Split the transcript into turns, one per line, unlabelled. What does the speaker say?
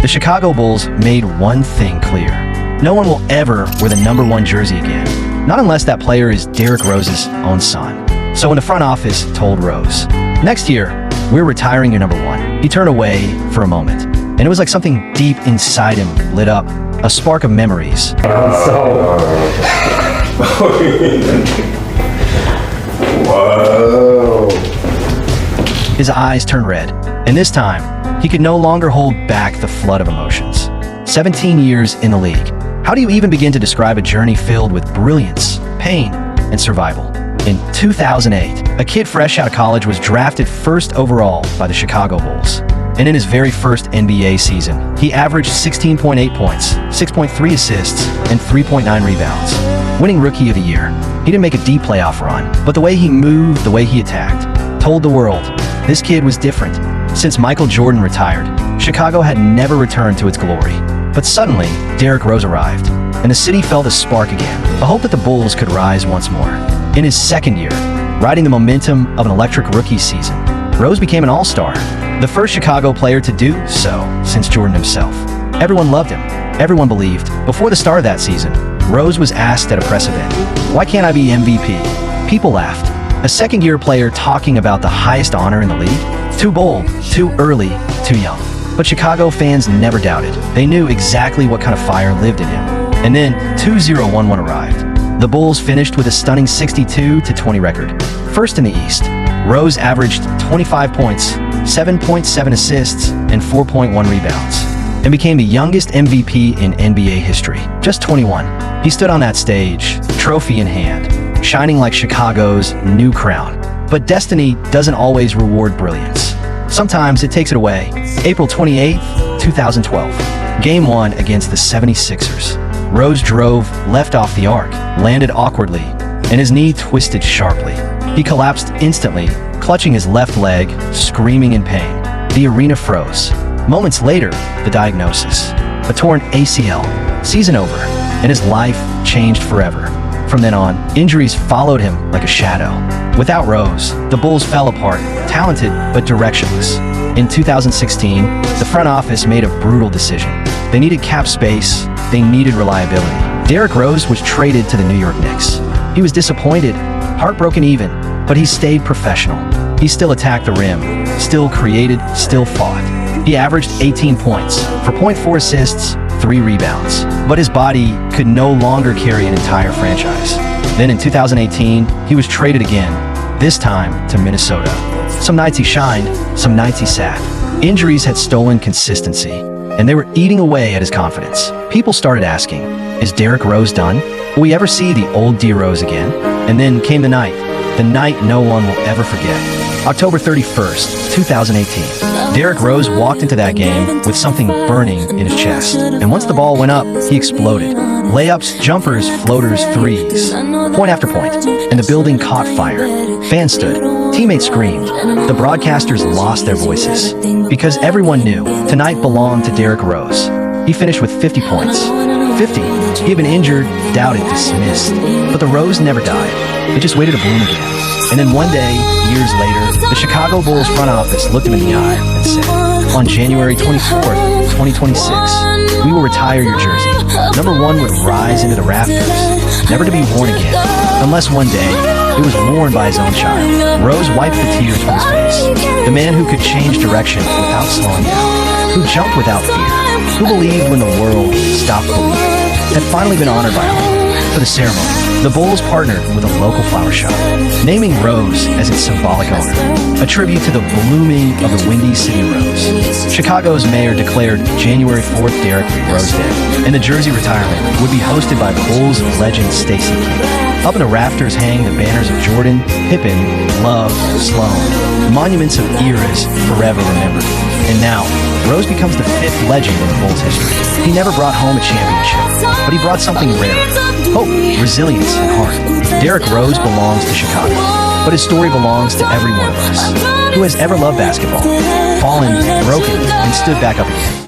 the Chicago Bulls made one thing clear. No one will ever wear the #1 jersey again, not unless that player is Derrick Rose's own son. So when the front office told Rose, "Next year, we're retiring your #1," he turned away for a moment, and it was like something deep inside him lit up, a spark of memories.
Whoa.
His eyes turned red, and this time, he could no longer hold back the flood of emotions. 17 years in the league. How do you even begin to describe a journey filled with brilliance, pain, and survival? In 2008, a kid fresh out of college was drafted first overall by the Chicago Bulls. And in his very first NBA season, he averaged 16.8 points, 6.3 assists, and 3.9 rebounds. Winning Rookie of the Year. He didn't make a deep playoff run, but the way he moved, the way he attacked, told the world, this kid was different. Since Michael Jordan retired, Chicago had never returned to its glory. But suddenly, Derrick Rose arrived, and the city felt a spark again, a hope that the Bulls could rise once more. In his second year, riding the momentum of an electric rookie season, Rose became an all-star, the first Chicago player to do so since Jordan himself. Everyone loved him. Everyone believed. Before the start of that season, Rose was asked at a press event, "Why can't I be MVP?" People laughed. A second-year player talking about the highest honor in the league? Too bold, too early, too young. But Chicago fans never doubted. They knew exactly what kind of fire lived in him. And then 2011 arrived. The Bulls finished with a stunning 62-20 record. First in the East, Rose averaged 25 points, 7.7 assists, and 4.1 rebounds, and became the youngest MVP in NBA history. Just 21. He stood on that stage, trophy in hand, shining like Chicago's new crown. But destiny doesn't always reward brilliance. Sometimes it takes it away. April 28, 2012. Game 1 against the 76ers. Rose drove left off the arc, landed awkwardly, and his knee twisted sharply. He collapsed instantly, clutching his left leg, screaming in pain. The arena froze. Moments later, the diagnosis. A torn ACL. Season over, and his life changed forever. From then on, injuries followed him like a shadow. Without Rose, the Bulls fell apart, talented but directionless. In 2016, the front office made a brutal decision. They needed cap space, they needed reliability. Derrick Rose was traded to the New York Knicks. He was disappointed, heartbroken even, but he stayed professional. He still attacked the rim, still created, still fought. He averaged 18 points, 4.4 assists, 3 rebounds. But his body could no longer carry an entire franchise. Then in 2018, he was traded again, this time to Minnesota. Some nights he shined, some nights he sat. Injuries had stolen consistency, and they were eating away at his confidence. People started asking, is Derrick Rose done? Will we ever see the old D Rose again? And then came the night no one will ever forget. October 31st, 2018. Derrick Rose walked into that game with something burning in his chest. And once the ball went up, he exploded. Layups, jumpers, floaters, threes. Point after point. And the building caught fire. Fans stood. Teammates screamed. The broadcasters lost their voices. Because everyone knew tonight belonged to Derrick Rose. He finished with 50 points. 50. He had been injured, doubted, dismissed. But the rose never died. It just waited to bloom again. And then one day, years later, the Chicago Bulls front office looked him in the eye and said, on January 24th, 2026, we will retire your jersey. #1 would rise into the rafters, never to be worn again, unless one day it was worn by his own child. Rose wiped the tears from his face. The man who could change direction without slowing down, who jumped without fear, who believed when the world stopped believing, had finally been honored by home. For the ceremony, the Bulls partnered with a local flower shop, naming Rose as its symbolic owner, a tribute to the blooming of the Windy City Rose. Chicago's mayor declared January 4th Derrick Rose Day, and the jersey retirement would be hosted by Bulls legend Stacey King. Up in the rafters hang the banners of Jordan, Pippen, Love, Sloan, monuments of eras forever remembered. And now, Rose becomes the 5th legend in the Bulls' history. He never brought home a championship, but he brought something rare: hope, resilience, and heart. Derrick Rose belongs to Chicago, but his story belongs to every one of us who has ever loved basketball, fallen, broken, and stood back up again.